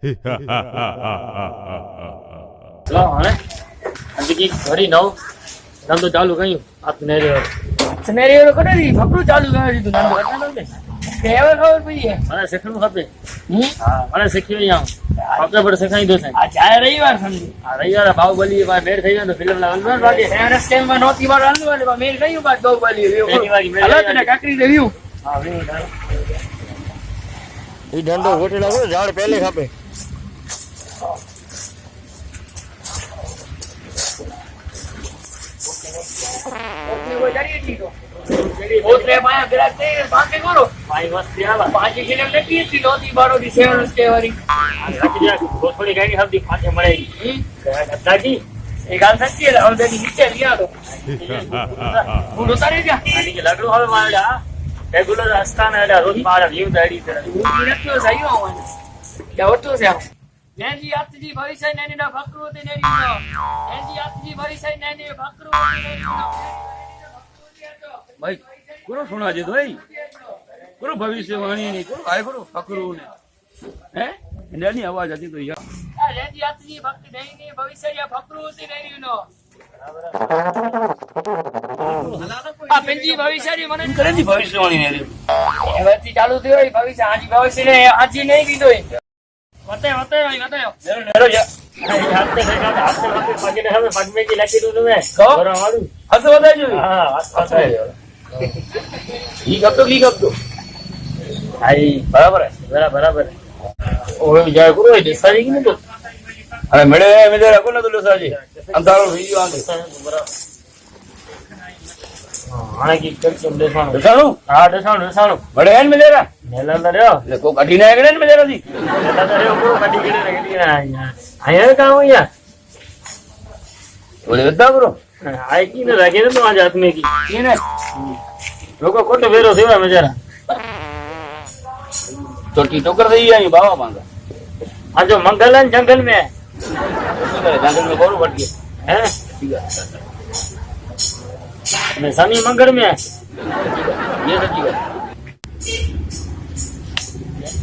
લો હવે હજી ઘડી નવ ધંધો ચાલુ કર્યું આ સિનેરિયો કરે રી ફકરું ચાલુ કરી દીધું ધંધો એટલે ને કેવા ખબર પડી મને શીખવું ખપે હા મને શીખવી આવ આપણે પણ શીખાઈ દો સાહેબ આ ચાર રવિવાર સમજી આ રવિવારે બાહુબલી માં મેળ થઈ ગયો તો ફિલ્મ ના અનવર વાગે એના સ્કેમ માં નોતી વાર અનવર માં મેળ ગયું બાદ બાહુબલી હાલો તને કાકરી રિવ્યુ હા એ ધંધો ગોઠેલા હોય ઝાડ પહેલે ખાપે ઓટલે માયા ગ્રાક તે બાકે કરો ભાઈ વસ્તી આવા પાંચી કિલો લેતી હતી નોતી બારો દી સેવરસ કેવારી રાખી જા થોડી ગાડી હબદી પાંચે મળેગી દાદી એ ગાલ સચ્ચી છે ઓલરેડી નીચે ગયા તો હું ઉતારી જા આની કે લગડું હવે મારડા રેગ્યુલર આસ્થાન એડા રોજ મારા વ્યૂ દાડી તે હું નક્યો જાયો આવવાનું કે ઓટો છે નેજી આતજી ભવિષ્ય નેની ના ફકરો તે નેની નો નેજી આતજી ભવિષ્ય નેની ફકરો તે નેની નો ભાઈ કોનો સુના છે ભાઈ કોનો ભવિષ્યવાણી નહીં કોનો આય કોનો ફકરું ને હે એની અવાજ હતી તો યાર આ રેજી આતજી ભક્તિ નહીં ની ભવિષ્ય ફકરો તે નેની નો આ પેંજી ભવિષ્ય ની મને કરે ની ભવિષ્યવાણી ને એ વચ્ચે ચાલુ થયો ભવિષ્ય આજી ભવિષ્ય ને આજી નહીં કીધો વતે ભાઈ વતે નેરો જા હાથે પગને હવે પગમે કી લાગી દઉં તમે બરો મારું હસો વધાજો હા હસો ઈ ગપતો આઈ બરાબર હે બરાબર ઓય જાય ગુરુ એ સારી કે તો અરે મેળે મેદે રાખો ને તો લોસાજી અંધારો વિડિયો આંગે આને કી કેમ દેખાણો દસાણું હા દેખાણો મેળે હે મેદે રા નેલા રહ્યો એટલે કો કાઢી ના ગણે ને મેદે રાજી નેલા રહ્યો ગુરુ કાઢી ગડે આયા કામ અહીંયા બોલે બતા બરો આઈ કી ને રાખે ને તો આજ હાથ મે કી કેને લોકો કોટો વેરો સેવા મજારા ચોટી ટોકર દઈ आई बाबा मांगा આ જો મંગલન જંગલ में जंगल में कौन बढ़ गया है मैं शनि मंगल में ये सच्ची बात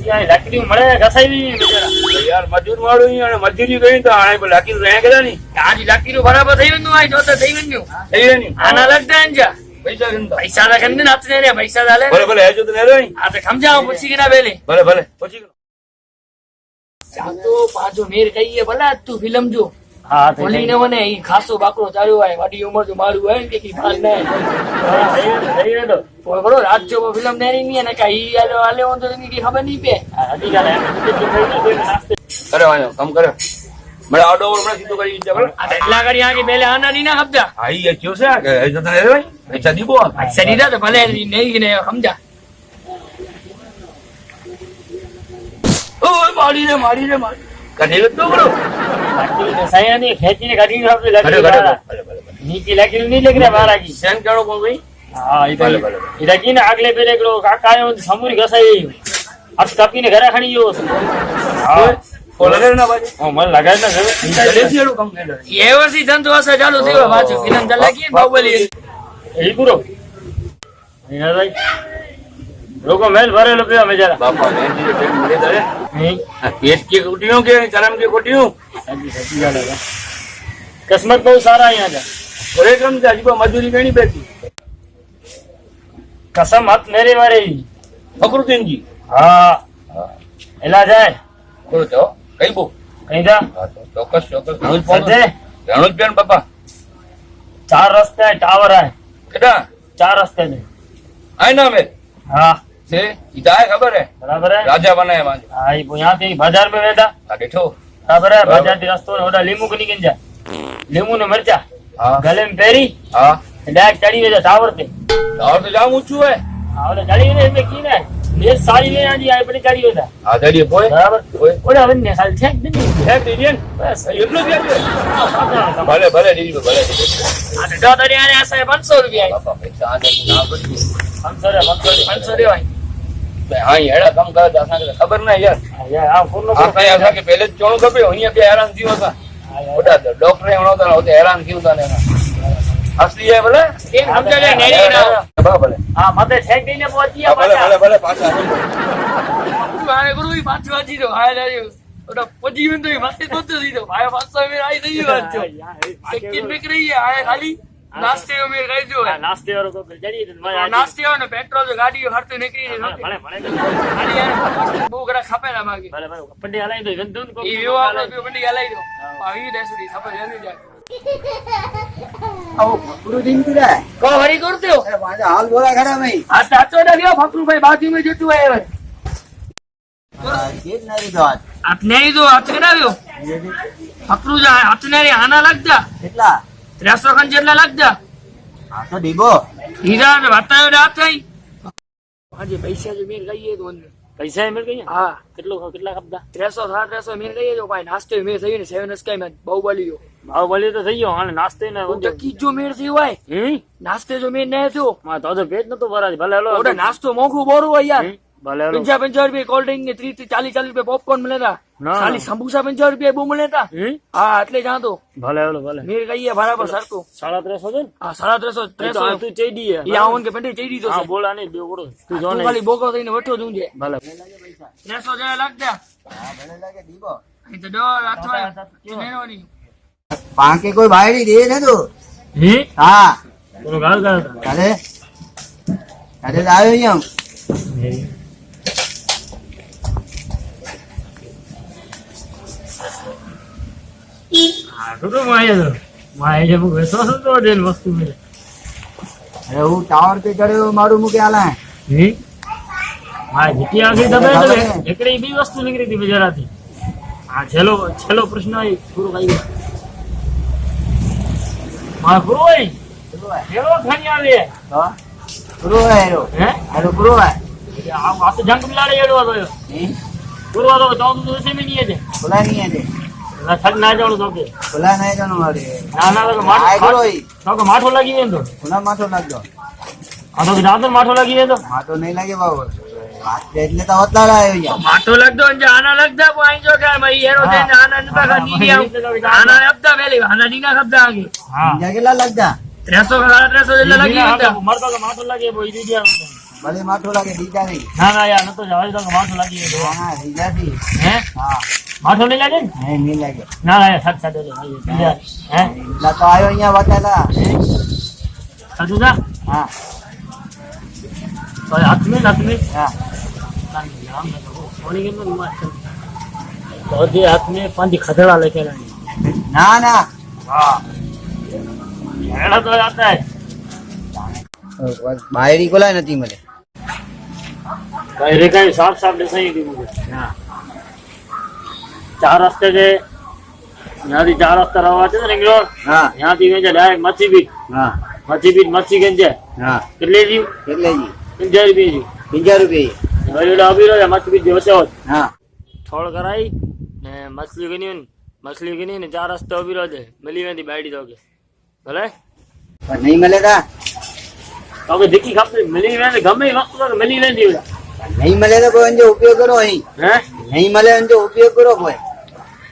यार लकड़ी મળે ઘસાઈ ની બિચારા यार मजदूर मारो ही અને મજૂરી ગઈ તો આણે પર લાકી રહે કેલા ની આજી લકડી બરાબર થઈ ગયું આ જોતે થઈ ગયું થઈ ગઈ ની આના લગતા અંજા પૈસા ગંદા પૈસા ના ગંદે નાત ને પૈસા દાલે ભલે ભલે હેજો તો નેરો ની આ તો સમજાવ પૂછી કે ના બેલે ભલે ભલે પછી તો પાજો મેર કહીએ ભલા તું ફિલ્મ જો હા બોલીને મને ઈ ખાસો બાકરો ચાલ્યો હોય વાડી ઉંમર જો મારું હોય કે કી ભાન ને થઈ તો બરો રાત જો ફિલ્મ નેરી ની ને કા ઈ આલે ઓન તો ની ખબર ની પે હદી ગાલે કરે વાયો કામ કરે મેં આડો ઓર મને સીધો કરી દે બરાબર આ એટલા કરી આગે બેલે આના ની ના સમજા આઈ એ ક્યો છે કે એ જતા રે ભાઈ પૈસા દીબો શરીર તો ભલે નહીં ને સમજા ઓય મારી રે કઢી તો બરો સાયા ની ખેંચીને કાઢી આપે ભલે ભલે લાગી ભલે નીકી લાગી નહીં લગને મારા કી સેન કાઢો બોલ ભાઈ હા ભલે, ભલે. ઈ લાગી ને આગલે પેલે એકડો કાકા આયો સમુરી ઘસાઈ અસ કાપીને ઘરે ખણી ગયો હા ઓ લગે ના બાજી ઓ મને લગાડ ના હવે દેસી એડો કામ કરે એવસી ધંધો હશે ચાલુ થયો પાછું ફિલ્મ ચાલ લાગી બાહુબલી એ પૂરો અહીંયા ભાઈ લોકો મેલ ભરેલો પીવા મેજારા બાપા ને જે પેટ મળે દરે નહીં પેટ की कुटियों के करम की कुटियों સાચી વાત છે કિસ્મત બહુ સારા અહીંયા છે और एक हम जाजी मजदूरी करनी पड़ती कसम हाथ मेरे वाले फखरुद्दीन जी हाँ एला जाए को तो कई बो कहीं जा ચોક્કસ सज्जे રણુજ બેન બાપા 4 रास्ते है टावर है કેડા 4 रास्ते में આય ના મે हाँ છે ઈતા ખબર હે बराबर है રાજા બનાય માં हाँ ये यहाँ से बाजार में बैठा આ બેઠો बराबर है बाजार के रास्तों में लींबू को निकल जा लींबू ने मरचा હા गले में पेरी હા डायरेक्ट चढ़ी गया टावर पे और तो जाम ઊંચું હે हाँ बोले चढ़ी गए इसमें की ना ये सारी ले आज आई बड़ी चढ़ी होता આ દડી કોઈ बराबर કોઈ ओला बन्ने साल छे दिन હે ડિયન बस એટલું જ हाँ ભલે ભલે દીદી ભલે तो दरिया ने ऐसा 500 रुपया બાપા પૈસા આ ના બધી 500 रे भाई હા હેડા કામ કરે તો આસાને ખબર ના યાર यार हाँ फोन આ કઈ આસા કે પહેલે જ ચોણું ખપે અહીંયા બે હેરાન થયો હતા મોટા ડોક્ટરે હણોતા હોતે હેરાન થયું હતા ને असली है भले हम चले नेड़ी ना भले भले हां मते ठेक दઈને પહોંચીયા भले भले भले पाछा પાછું આને ગુરુ પાછું આજી દો હાય લાયો ઓલા પજી વેન તો એ મસ્તી તો દીધો ભાઈ 500 મેર આવી થઈ વાત છો ચક્કી મેક રહી है आए खाली नाश्ते में गई जो है નાસ્તે વાળો તો જડી नाश्ते हो ने पेट्रोल जो गाड़ी हरते निकली ભલે ભલે खाली यार बो गरा खपे ना मागे ભલે ભલે પંડી હલાઈ દો વંદન કો ई यो आपलो भी बंडी हलाई दो આવી દેસડી ખબર લેની જાય આવો ફકરું દિન કીધા को वरी करते हो અરે વાંધો હાલ બોલા ખરા ભાઈ आ चाचो ना गयो फकरू भाई बाजू में जोटू है કેજ નારી તો આજ आपने ही तो हाथ कराव्यो फकरू जा हाथने रे आना लग जा કેટલા 300 खन जेटला लग जा આ તો ડીબો हीरा ने बतायो रात થઈ આજે પૈસા જો મેર ગઈ તો પૈસા મિલ ગયા હા કેટલા ખપતા 300 300 મેર ગઈ જો ભાઈ નાસ્તો મેર થઈ ને 7 સ્કાય માં બહુ બોલ્યો ભાવ ભલે તો થઈ ગયો અને નાસ્તે ને તો કી જો મેર થી હોય નાસ્તે જો મેર ન થયો માં તો પેટ નતો ભરાતી ભલે હલો ઓડે નાસ્તો મોંઘું બોરું હોય યાર ભલે હલો 50 રૂપિયા કોલ્ડ ડ્રિંક ને 30 40 રૂપિયા પોપકોર્ન મળે તા ના. ખાલી સમોસા 50 રૂપિયા બહુ મળે તા હા એટલે જાતો ભલે હલો ભલે મેર ગઈ બરાબર સરકો 350 છે ને હા 350 300 તું ચેડી હે યાવન કે પંડી ચડી તો હા છે બોલા નહીં બે ઓળો તું જો તું ને ખાલી બોકો થઈને વઠો દઉં છે ભલે 300 જણા લાગ દે હા ભલે લાગે ડીબો અહીં તો ડોર અથવા એ મેનવાની પાંકે કોઈ બાયડી દે ને તું હે હા તને ગાળ ગાળ કાલે કાલે તો આવ્યો અહીંયા હા તો માય જે બુ વેસો તો દેલ વસ્તુ મે અરે હું ટાવર पे ચડ્યો મારું મૂકે આલા હે હા જીતી આગી દબે દબે એકડી બી વસ્તુ નીકળી હતી બજારાથી હા છેલ્લો પ્રશ્ન એ પૂરો થઈ ગયો માં પૂરો હોય કેવો ખાની આવે તો પૂરો આયો હે આરો પૂરો આ આ તો જંગ મિલાડે એડવા તો પૂરો તો તો દિવસે મે નહીં છે બોલા નહીં દે ના થક ના જાણું તો કે બોલા નહીં જાણો મારે ના ના તો આય કરો ઈ તો માઠો લાગી ગયો તો કોના માથો લાગજો આ તો દાંતર માઠો લાગી ગયો તો માથો નહીં લાગે બાબુ વાત એટલે તો વતલા આવ્યો અહીંયા માટો લગદો ને આના લગદા આઈ જો કે મરી હેરો દે આના ન બગા નીની આના અબદા વેલી આના નીના ખબદા આગે હા બીજા કેટલા લાગતા 300 350 જેટલા લાગી ગયા મારતો કે માઠો લાગી બોઈ દીધા ભલે માથો લાગે બીજા નહીં ના ના યાર નતો જવા તો માઠો લાગી ગયો હા બીજાથી હે હા માઠો નહીં લાગે ને નહીં લાગે ના ના સાત સાત બીજા હે એટલા તો આવ્યો અહીંયા વતલા સાચું જા હા તો હાથ में હા तो हाथ में 5 खतरा लेके आए ના ના हाँ हेड़ा तो आता है બાયડી કોલાય નથી મળે कहीं कहीं साफ साफ दिखाई दी मुझे हाँ 4 रास्ते के यहाँ थी 4 रास्ता रहा थे रिंग रोड હા यहाँ थी गंजे डायरेक्ट मच्छी बीच હા मच्छी गंजे હા कितने जी એટલે જી 50 रुपये जी 50 રૂપિયા अभी रहा मच्छी बीच होते हो હા થોડ કરાઈ ને મછલી ગની ને 4 રસ્તે ઉભી રહે મિલી વેંદી બાયડી તો કે ભલે પણ નહીં મળે તા તો કે દીકી ખાપે મિલી વેંદી ગમે એ વસ્તુ તો મિલી વેંદી નહીં મળે તો કોઈ અંજો ઉપયોગ કરો અહીં હે નહીં મળે અંજો ઉપયોગ કરો કોઈ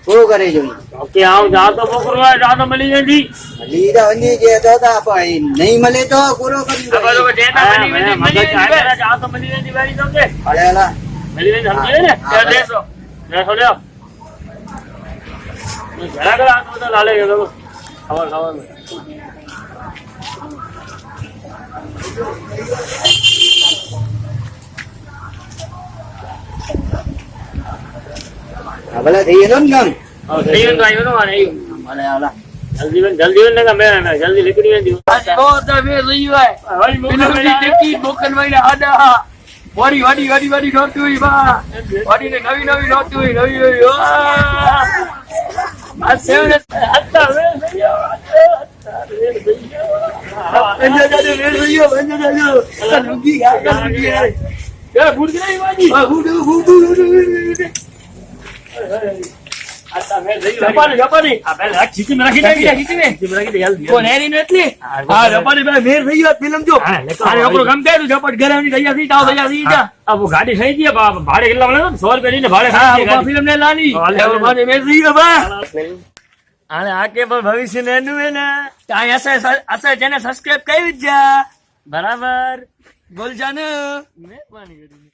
પૂરો કરે જોઈએ ઓકે આવ જા તો પકડવા જા તો મિલી વેંદી લીધા અંજી જે તો હતા પણ નહીં મળે તો પૂરો કરી દો બરોબર જેના બની વેલી મળી જા તો મિલી વેંદી બાયડી તો કે અરે અલા મિલી વેંદી સમજે ને હા, દેસો લે છોડ્યો ઘણા ઘણા હાથ તો લાલે ગયો ખબર હા, ભલે થઈ ગયો ને કામ અહીં તો આવ્યો નો આને ભલે અલા જલ્દી ને મેં જલ્દી નીકળી વેંદી આજે બહુ દમે લઈ હોય હરી પેલું ટિકિટ બોકન મહિને આડા વાડી નોતી હોય બા વાડી ને નવી નોતી હોય નવી આ સેવન હત્તા વે અંજા જાડે વેલ ભઈયો અંજા જાડે લુગી ગા લુગી એ ભૂલ ગઈ વાજી હુડુ હત્તા મે જઈ જપાની આ પહેલા રાખ ખીચી મે રાખી દે ખીચી મે રાખી દે જલ્દી કોણ હેરી નો એટલી હા રપાની ભાઈ મેર થઈ ગયો ફિલ્મ જો હા, લેકો. અરે આપણો ગમ દે તું ઝપટ ઘરે આવીને ગયા સી તાવ ગયા સી જા આ वो गाड़ी થઈ ગઈ ભાડે કેટલા મળે 100 રૂપિયા ની ભાડે હા થઈ ગઈ ફિલ્મ ને લાની હાલે, હાલે. મારે મેર થઈ ગયો બા આને આ કે પણ ભવિષ્ય ને એનું હે ને તાય અસે જેને સબસ્ક્રાઇબ કરી જા બરાબર બોલ જાને મહેરબાની કરી